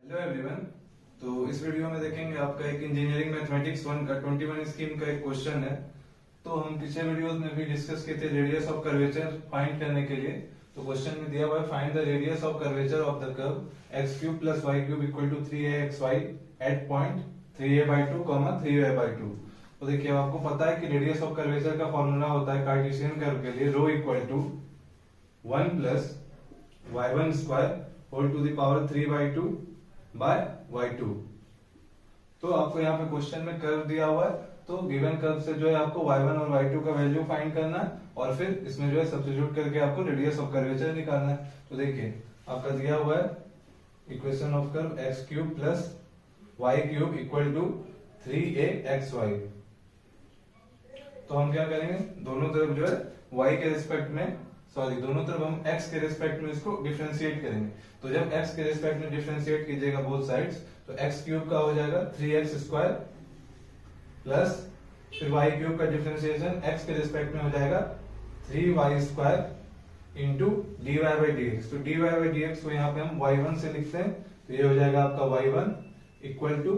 Hello everyone. तो इस video में देखेंगे आपका एक इंजीनियरिंग मैथमेटिक्स 1 का 21 स्कीम का एक क्वेश्चन है। तो हम पिछले वीडियोस में भी डिस्कस किए थे रेडियस ऑफ कर्वेचर फाइंड करने के लिए। तो क्वेश्चन में दिया हुआ है find the radius of curvature of the curve x cube plus y cube equal to 3axy at point 3a/2 3a/2। तो देखिए आपको पता है कि रेडियस ऑफ कर्वेचर का फॉर्मूला होता है कार्टेशियन कर्व के लिए rho equal to 1 plus y1 square whole to the power 3/2 by y2। तो आपको यहाँ पे क्वेश्चन में कर्व दिया हुआ है, तो गिवन कर्व से जो है आपको y1 और y2 का वैल्यू फाइंड करना है और फिर इसमें जो है सब्स्टिट्यूट करके आपको रेडियस ऑफ कर्वेचर निकालना है। तो देखिए आपका दिया हुआ है equation of curve x cube plus y cube equal to 3axy। तो हम क्या करेंगे, दोनों तरफ जो है y के रिस्पेक्ट में दोनों तरफ हम x के रिस्पेक्ट में इसको डिफरेंशिएट करेंगे। तो जब x के रिस्पेक्ट में डिफरेंशिएट कीजिएगा बोथ साइड्स, तो x क्यूब का हो जाएगा 3x स्क्वायर प्लस फिर y क्यूब का डिफरेंशिएशन x के रिस्पेक्ट में हो जाएगा 3y square into dy by dx। तो dy बाई dx को यहाँ पे हम y1 से लिखते हैं, तो ये हो जाएगा आपका y1 इक्वल टू,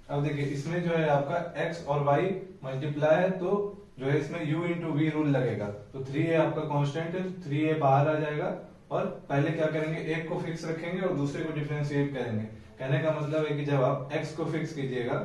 अब देखिए इसमें जो है आपका x और y मल्टीप्लाई है, तो जो है इसमें u इंटू वी रूल लगेगा। तो 3a आपका कांस्टेंट है, 3a बाहर आ जाएगा और पहले क्या करेंगे, एक को फिक्स रखेंगे और दूसरे को डिफरेंशिएट करेंगे। कहने का मतलब है कि जब आप x को फिक्स कीजिएगा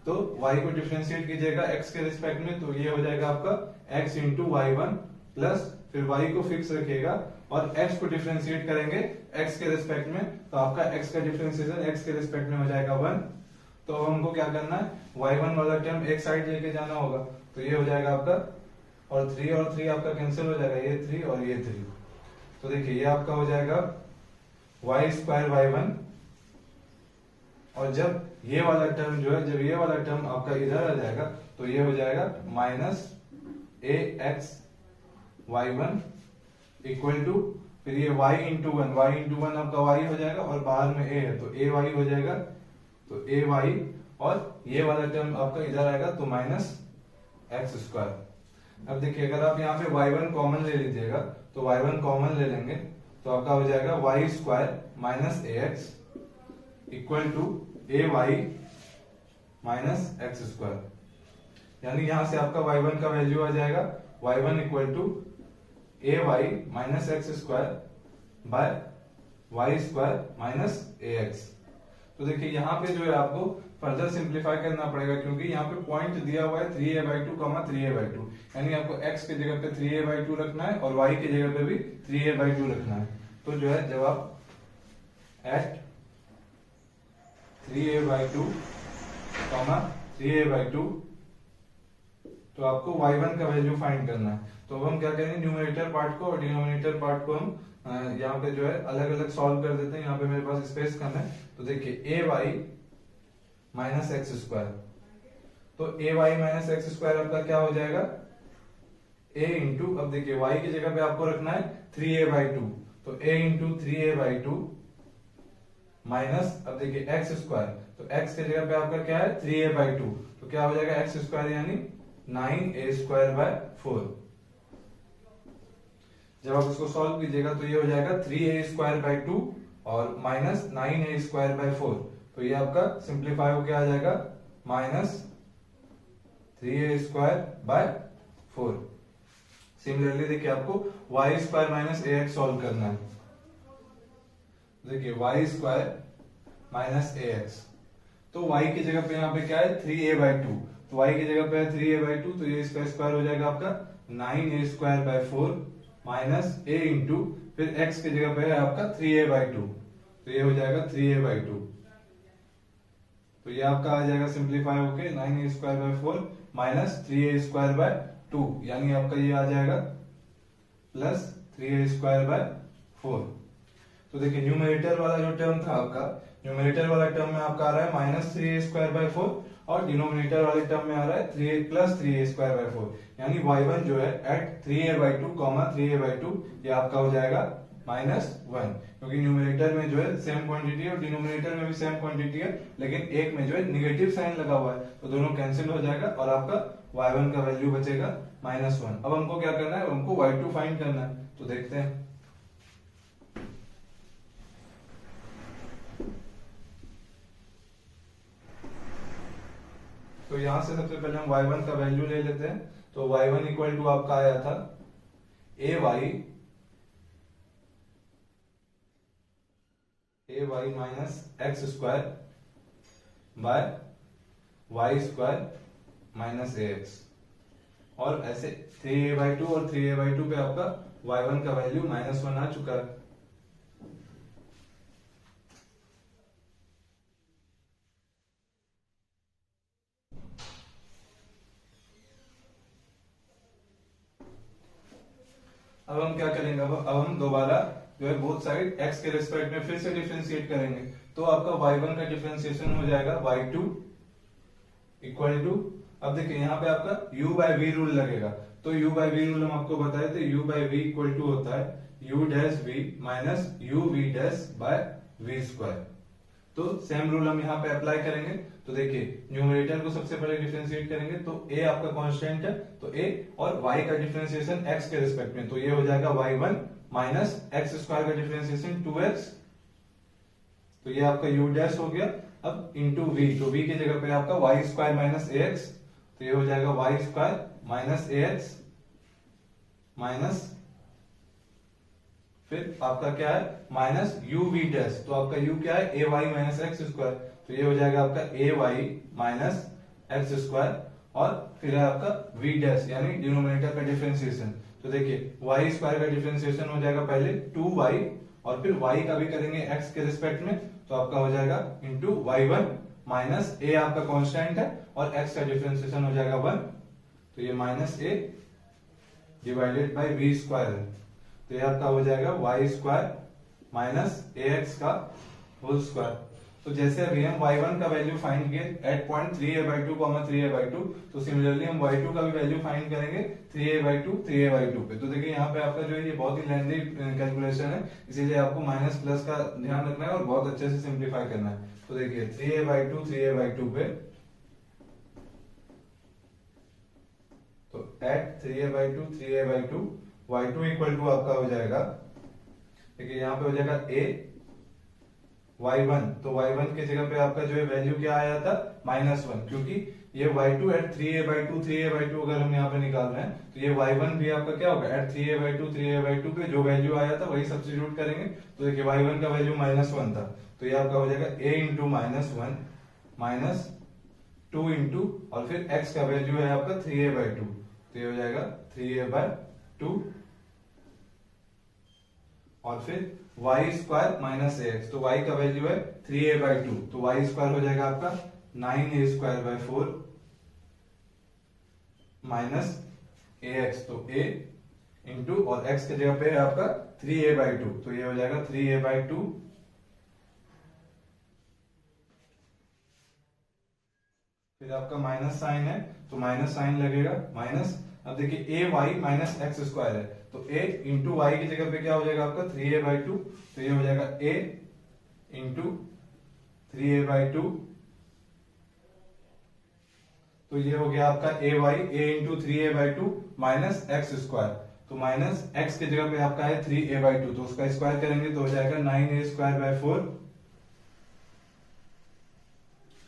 तो y को डिफरेंशिएट कीजिएगा x के रिस्पेक्ट में, तो ये हो जाएगा आपका x इंटू y1 प्लस फिर y को फिक्स रखिएगा और x को डिफरेंशिएट करेंगे x के रिस्पेक्ट में, तो आपका x का डिफरेंशिएशन x के रिस्पेक्ट में हो जाएगा 1। तो हमको क्या करना है, y1 वाला टर्म एक साइड लेके जाना होगा, तो ये हो जाएगा आपका, और 3 आपका कैंसिल हो जाएगा, ये 3 और ये 3। तो देखिए ये आपका हो जाएगा y स्क्वायर y1, और जब ये वाला टर्म जो है, जब ये वाला टर्म आपका इधर आ जाएगा तो ये हो जाएगा minus ax y1 equal to, फिर ये y इंटू वन आपका y हो जाएगा और बाहर में a है तो ay हो जाएगा, तो ay, और ये वाला टर्म आपका इधर आएगा तो माइनस एक्स स्क्वायर। अब देखिए अगर आप यहाँ पे y1 कॉमन ले लीजिएगा, तो y1 कॉमन ले लेंगे तो आपका हो जाएगा y square minus ax equal to ay minus x square. यानी यहां से आपका y1 का वैल्यू आ जाएगा y1 equal to ay minus x square by y square minus ax। तो देखिए यहाँ पे जो है आपको फर्दर सिंप्लीफाई करना पड़ेगा, क्योंकि यहाँ पे पॉइंट दिया हुआ है 3a/2 3a/2, यानी आपको x के जगह पे 3a/2 रखना है और y के जगह पे भी 3a/2 रखना है। तो जो है जब आप एट 3a/2 3a/2, तो आपको y1 का वैल्यू फाइंड करना है। तो अब हम क्या करेंगे, न्यूमरेटर पार्ट को और डिनोमिनेटर पार्ट को हम यहाँ पे जो है अलग अलग सॉल्व कर देते हैं। यहाँ पे मेरे पास स्पेस कम है, तो देखिए ay माइनस एक्स स्क्वायर, तो ay माइनस एक्स स्क्वायर आपका क्या हो जाएगा, a इंटू, अब देखिए y की जगह पे आपको रखना है 3a/2, तो a इंटू 3a/2 माइनस, अब देखिए एक्स स्क्वायर, तो x की जगह पे आपका क्या है 3a/2, तो क्या हो जाएगा एक्स स्क्वायर यानी 9a²/4। जब आप इसको सॉल्व कीजिएगा तो ये हो जाएगा 3a²/2 और माइनस 9a²/4, तो ये आपका सिंप्लीफाई होके आ जाएगा माइनस 3a²/4। सिमिलरली देखिए आपको y square minus ax solve करना है। देखिए y स्क्वायर माइनस ax, तो y की जगह पे यहाँ पे क्या है 3a/2, तो y की जगह पे है 3a/2, तो ये इसका स्क्वायर हो जाएगा आपका 9a²/4 माइनस a इंटू फिर x की जगह पे है आपका 3a/2, तो ये हो जाएगा 3a/2। तो ये आपका आ जाएगा सिंप्लीफाई होके 9a²/4 माइनस 3a²/2, यानी आपका ये आ जाएगा प्लस 3a²/4। तो देखिए न्यूमरेटर वाला जो टर्म था आपका, न्यूमरेटर वाला टर्म में आपका आ रहा है माइनस 3a²/4 और डिनोमिनेटर वाले टर्म में आ रहा है 3a प्लस 3a²/4, यानी y1 जो है एट 3a/2 3a/2 ये आपका हो जाएगा -1, क्योंकि न्यूमरेटर में जो है सेम क्वांटिटी है और डिनोमिनेटर में भी सेम क्वांटिटी है, लेकिन एक में जो है निगेटिव साइन लगा हुआ है, तो दोनों कैंसिल हो जाएगा और आपका y1 का वैल्यू बचेगा -1। अब हमको क्या करना है, हमको y2 फाइंड करना है, तो देखते हैं। से सबसे पहले हम y1 का वैल्यू ले लेते हैं। तो y1 इक्वल टू आपका आया था ay minus x square by y square minus ax, और ऐसे 3a/2 और 3a/2 पे आपका y1 का वैल्यू -1 आ चुका है। अब हम क्या करेंगे, अब हम दोबारा जो है बोथ साइड x के रिस्पेक्ट में फिर से डिफरेंशिएट करेंगे। तो आपका y1 का डिफरेंशिएशन हो जाएगा y2 इक्वल टू, अब देखिए यहाँ पे आपका u बाय v रूल लगेगा। तो u बाय v रूल हम आपको बताए थे, u by v equal to होता है u dash v minus u v dash by v square. तो सेम रूल हम यहाँ पे अप्लाई करेंगे। तो देखिए न्यूमरेटर को सबसे पहले डिफरेंशिएट करेंगे, तो a आपका कांस्टेंट है, तो a और y का डिफरेंशिएशन x के रिस्पेक्ट में, तो ये हो जाएगा y1 माइनस एक्स स्क्वायर का डिफरेंशिएशन 2x, तो ये आपका u डैश हो गया। अब इंटू v, तो v की जगह पे आपका y स्क्वायर माइनस ax, तो ये हो जाएगा y square minus ax minus, फिर आपका क्या है माइनस u v डैश, तो आपका u क्या है a y minus x square, तो ये हो जाएगा आपका a y minus x square, और फिर है आपका v डैश यानी डिनोमिनेटर का डिफरेंशिएशन। तो देखिए y स्क्वायर का डिफरेंशिएशन हो जाएगा पहले 2y, और फिर y का भी करेंगे x के रिस्पेक्ट में, तो आपका हो जाएगा इंटू y1 माइनस a आपका कांस्टेंट है और x का डिफरेंशिएशन हो जाएगा 1, तो ये minus a divided by v square है, तो ये आपका हो जाएगा y स्क्वायर माइनस ax का होल स्क्वायर। तो जैसे अभी हम y1 का वैल्यू फाइंड किए एट पॉइंट 3a/2, 3a/2, तो सिमिलरली हम y2 का भी वैल्यू फाइंड करेंगे 3a/2, 3a/2 पे। तो देखिए यहाँ पे आपका जो है ये बहुत ही लेंथी कैलकुलेशन है, इसीलिए आपको माइनस प्लस का ध्यान रखना है और बहुत अच्छे से सिंप्लीफाई करना है। तो देखिए 3a/2, 3a/2 पे, तो eight 3a/2, 3a/2, y2 equal to आपका हो जाएगा, देखिए यहाँ पे हो जाएगा a y1, तो y1 की जगह पे आपका जो है वैल्यू क्या आया था -1, क्योंकि ये y2 एट 3a/2, 3a/2 अगर हम यहाँ पे निकाल रहे हैं, तो ये y1 भी आपका क्या होगा एट 3a/2, 3a/2 पे जो वैल्यू आया था वही सब्स्टिट्यूट करेंगे। तो देखिए y1 का वैल्यू -1 था, तो ये आपका हो जाएगा a इंटू -1 माइनस 2 इंटू, और फिर x का वैल्यू है आपका 3a/2, तो ये हो जाएगा 3a/2, और फिर y स्क्वायर माइनस ax, तो y का वैल्यू है 3a/2, तो y स्क्वायर हो जाएगा आपका 9a²/4 माइनस ax, तो a इंटू, और x की जगह पे है आपका 3a/2, तो ये हो जाएगा 3a/2, फिर आपका माइनस साइन है, तो माइनस साइन लगेगा माइनस। अब देखिए a y minus x square है, तो a इंटू वाई की जगह पे क्या हो जाएगा आपका 3a/2, तो ये हो जाएगा a इंटू 3a/2, तो ये हो गया आपका a into 3a/2 minus x square, तो माइनस एक्स की जगह पे आपका है 3a/2, तो उसका स्क्वायर करेंगे तो हो जाएगा 9a²/4।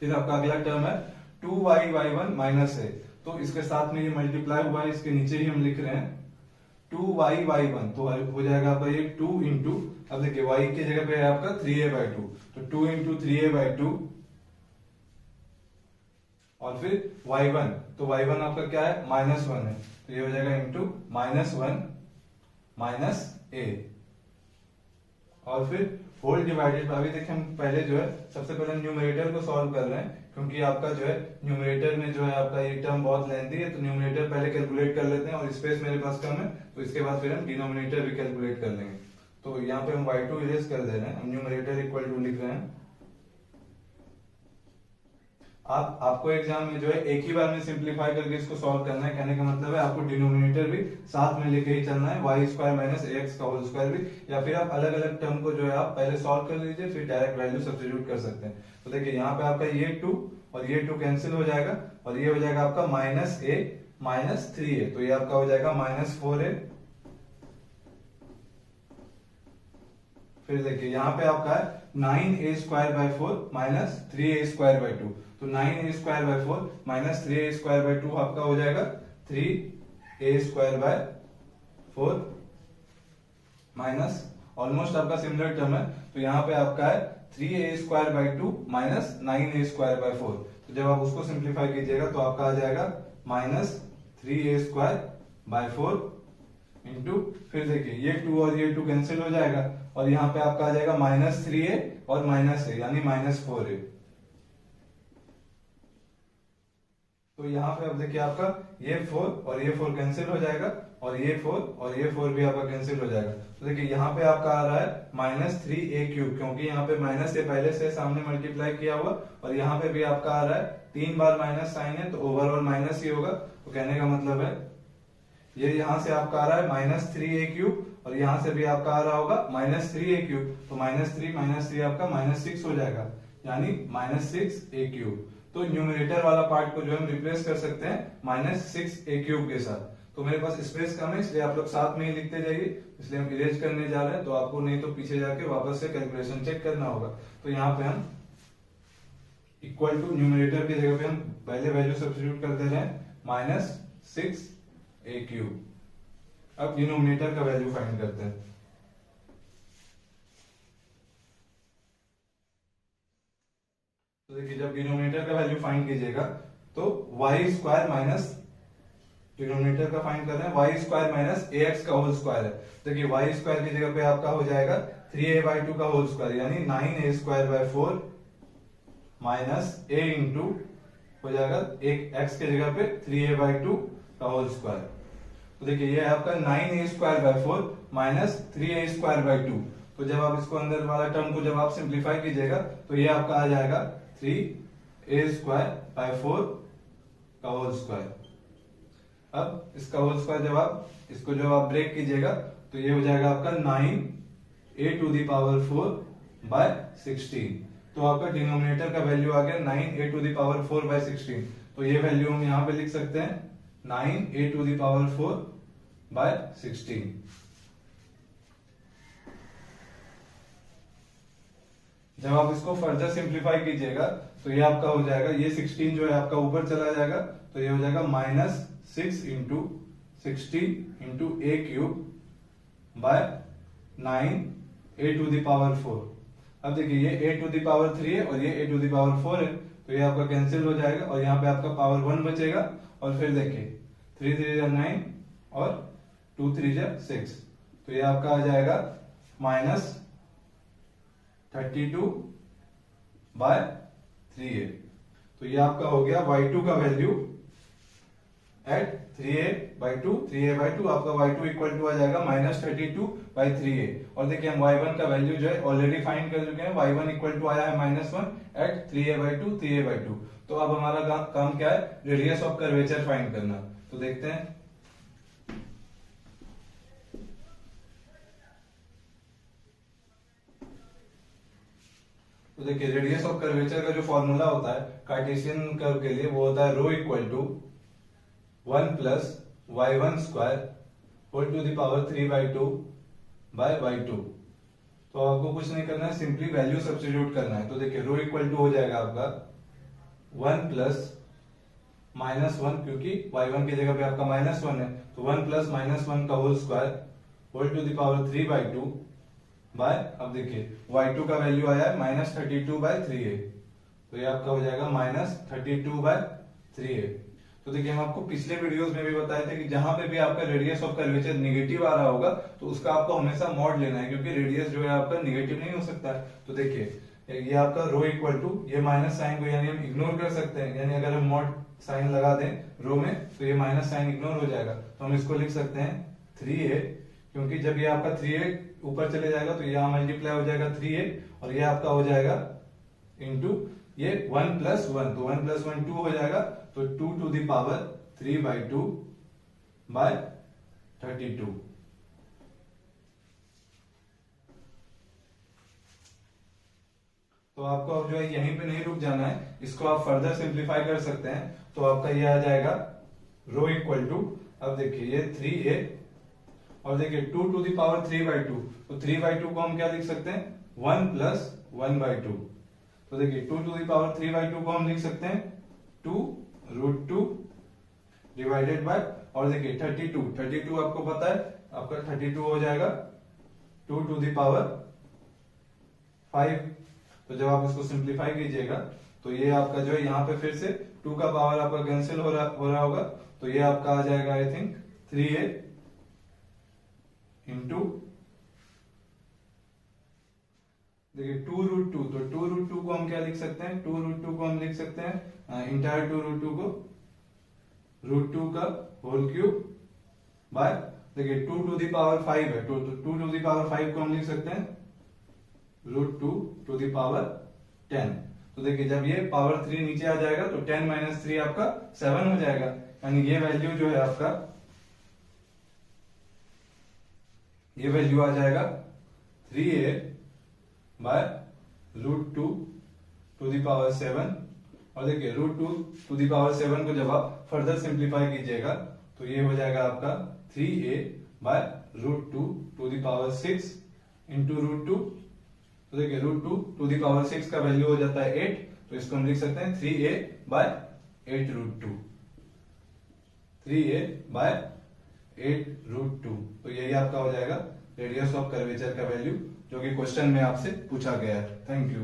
फिर आपका अगला टर्म है 2y/1 माइनस a, तो इसके साथ में ये मल्टीप्लाई हुआ है, इसके नीचे ही हम लिख रहे हैं 2y/1, तो हो जाएगा आपका ये 2 इंटू, अब देखिए y की जगह पे है आपका 3a/2, तो 2 इंटू 3a/2, और फिर y1, तो y1 आपका क्या है -1 है, तो ये हो जाएगा इंटू -1 माइनस a, और फिर होल डिवाइडेड। अभी देखिए हम पहले जो है सबसे पहले न्यूमरेटर को सॉल्व कर रहे हैं, क्योंकि आपका जो है न्यूमरेटर में जो है आपका ये टर्म बहुत लेंथी है, तो न्यूमरेटर पहले कैलकुलेट कर लेते हैं, और स्पेस मेरे पास कम है, तो इसके बाद फिर हम डिनोमिनेटर भी कैलकुलेट कर लेंगे। तो यहाँ पे हम y2 इरेज कर दे रहे हैं, हम न्यूमरेटर इक्वल टू लिख रहे हैं। आपको एग्जाम में जो है एक ही बार में सिंप्लीफाई करके इसको सॉल्व करना है, कहने का मतलब है आपको डिनोमिनेटर भी साथ में लेके ही चलना है, y स्क्वायर माइनस ax का होल स्क्वायर भी, या फिर आप अलग अलग टर्म को जो है आप पहले सॉल्व कर लीजिए, फिर डायरेक्ट वैल्यू सब्स्टिट्यूट कर सकते हैं। तो देखिए यहाँ पे आपका ये 2 और ये 2 कैंसिल हो जाएगा, और ये हो जाएगा आपका -a माइनस 3a, तो ये आपका हो जाएगा -4a। फिर देखिए यहाँ पे आपका है 9a²/4 माइनस 3a²/2, तो 9a² bye 4 minus 3a² bye 2 आपका हो जाएगा 3a² बाय 4 माइनस ऑलमोस्ट आपका सिमिलर टर्म है, तो यहाँ पे आपका है 3a² bye 2 minus 9a² bye 4। तो जब आप उसको सिंप्लीफाई कीजिएगा तो आपका आ जाएगा माइनस 3a² बाय 4 इंटू, फिर देखिए ये 2 और ये 2 कैंसिल हो जाएगा और यहाँ पे आपका आ जाएगा माइनस 3a और माइनस a यानी माइनस 4a। तो यहाँ पे अब देखिए आपका ये 4 और ये 4 कैंसिल हो जाएगा और ये 4 और ये 4 भी आपका कैंसिल हो जाएगा। तो देखिए यहाँ पे आपका आ रहा है माइनस 3a³ क्योंकि यहाँ पे माइनस a पहले से सामने मल्टीप्लाई किया हुआ और यहाँ पे भी आपका आ रहा है 3 बार माइनस साइन है तो ओवरऑल माइनस ही होगा। तो कहने का मतलब है ये यहाँ से आपका आ रहा है माइनस 3a³ और यहाँ से भी आपका आ रहा होगा माइनस 3a³, तो माइनस 3 आपका माइनस 6 हो जाएगा यानी माइनस 6a³। तो न्यूमरेटर वाला पार्ट को जो हम रिप्लेस कर सकते हैं माइनस 6a³ के साथ। तो मेरे पास स्पेस कम है इसलिए आप लोग साथ में ही लिखते जाइए, इसलिए हम इरेज करने जा रहे हैं, तो आपको नहीं तो पीछे जाके वापस से कैलकुलेशन चेक करना होगा। तो यहाँ पे हम इक्वल टू न्यूमरेटर की जगह पे हम पहले वैल्यू सब्स्टिट्यूट कर दे रहे हैं माइनस 6a³। अब डिनोमिनेटर का वैल्यू फाइंड करते हैं। तो देखिए जब डिनोमिनेटर का वैल्यू फाइंड कीजिएगा तो y² माइनस, डिनोमिनेटर का फाइंड कर रहे हैं y² माइनस ax का होल स्क्वायर है। देखिए y² की जगह पे आपका हो जाएगा 3a बाय 2 का होल स्क्वायर यानी 9a² bye 4 minus a into हो जाएगा एक x के जगह पे 3a बाय 2 का होल स्क्वायर। तो देखिए ये आपका 9a² bye 4 minus 3a² bye 2। तो जब आप इसको अंदर वाला टर्म को जब आप सिंप्लीफाई कीजिएगा तो ये आपका आ जाएगा 3a² बाय 4 का होल स्क्वायर। अब इसका होल स्क्वायर जब आप इसको जब आप ब्रेक कीजिएगा तो ये हो जाएगा आपका 9a⁴ बाय 16। तो आपका डिनोमिनेटर का वैल्यू आ गया 9a⁴ बाय 16। तो ये वैल्यू हम यहाँ पे लिख सकते हैं 9a⁴ बाय 16। जब आप इसको फर्दर सिंप्लीफाई कीजिएगा तो ये आपका हो जाएगा, ये 16 जो है आपका ऊपर चला जाएगा तो ये हो जाएगा minus 6 into 16 into a³ bye 9a⁴। अब देखिए ये a⁴ है और ये a⁴ है तो ये आपका कैंसिल हो जाएगा और यहाँ पे आपका पावर 1 बचेगा और फिर देखिए 3 3 जा 9 और 2 3 जा 6, तो ये आपका आ जाएगा माइनस 32 बाय 3a। तो ये आपका हो गया y2 का वैल्यू एट 3a बाय 2 आपका y2 इक्वल टू आ जाएगा माइनस 32 बाय 3a। और देखिए हम y1 का वैल्यू जो है ऑलरेडी फाइंड कर चुके हैं, y1 इक्वल टू आया है -1 eight 3a bye 2 3a bye 2। तो अब हमारा काम क्या है, रेडियस ऑफ कर्वेचर फाइंड करना। तो देखते हैं, तो देखिए रेडियस ऑफ कर्वेचर का जो फॉर्मूला होता है कार्टेशियन कर्व के लिए वो होता है rho equal to 1 plus y1 square whole to the power 3/2 by y2। तो आपको कुछ नहीं करना है, सिंपली वैल्यू सब्स्टिट्यूट करना है। तो देखिए रो इक्वल टू हो जाएगा आपका 1 प्लस -1 क्योंकि y1 की जगह पे आपका -1 है तो 1 प्लस -1 का whole square whole to the power 3/2 by, अब देखिए y2 का वैल्यू आया है -32 बाय 3a, तो ये आपका हो जाएगा -32 बाय 3a। तो देखिए हम आपको पिछले वीडियोस में भी बताए थे कि जहां पे भी आपका रेडियस ऑफ कर्वेचर नेगेटिव आ रहा होगा तो उसका आपको हमेशा मॉड लेना है क्योंकि रेडियस जो है आपका नेगेटिव नहीं हो सकता है। तो देखिए ये आपका रो इक्वल टू ये माइनस साइन को यानी हम इग्नोर कर सकते हैं, यानी अगर हम मॉड साइन लगा दें रो में तो ये माइनस साइन इग्नोर हो जाएगा। तो हम इसको लिख सकते हैं 3a, क्योंकि जब ये आपका 3a ऊपर चले जाएगा तो यहाँ मल्टीप्लाई हो जाएगा 3a और ये आपका हो जाएगा इंटू ये 1 प्लस 1, तो 1 प्लस 1 2 हो जाएगा, तो 2 टू द पावर 3/2 बाय 32। तो आपको अब जो है यहीं पे नहीं रुक जाना है, इसको आप फर्दर सिंप्लीफाई कर सकते हैं। तो आपका ये आ जाएगा रो इक्वल टू, अब देखिए ये 3a और देखिए 2 टू द पावर 3/2, तो 3/2 को हम क्या लिख सकते हैं 1 प्लस 1/2। तो देखिए 2^3/2 को हम लिख सकते हैं 2√2 डिवाइडेड बाय, और देखिए 32 आपको पता है, आपका 32 हो जाएगा 2^5। तो जब आप इसको सिंप्लीफाई कीजिएगा तो ये आपका जो है यहाँ पे फिर से 2 का पावर आपका कैंसिल हो रहा होगा, तो ये आपका आ जाएगा आई थिंक 3a इंटू, देखिए 2√2, तो 2√2 को हम क्या लिख सकते हैं, 2√2 को हम लिख सकते हैं इंटायर 2√2 को √2 का होल क्यूब बाय, देखिए 2^5 है, तो 2^5 को हम लिख सकते हैं √2^10। तो देखिए जब ये पावर 3 नीचे आ जाएगा तो 10 - 3 आपका 7 हो जाएगा, यानी ये वैल्यू जो है आपका, ये वैल्यू आ जाएगा 3a/√2^7। और देखिए √2^7 को जब आप फर्दर सिंप्लीफाई कीजिएगा तो ये हो जाएगा आपका 3a/√2^6 इंटू √2। तो देखिए √2^6 का वैल्यू हो जाता है 8, तो इसको हम लिख सकते हैं 3a/8√2, 3a/8√2। तो यही आपका हो जाएगा रेडियस ऑफ कर्वेचर का वैल्यू, जो कि क्वेश्चन में आपसे पूछा गया है। Thank you.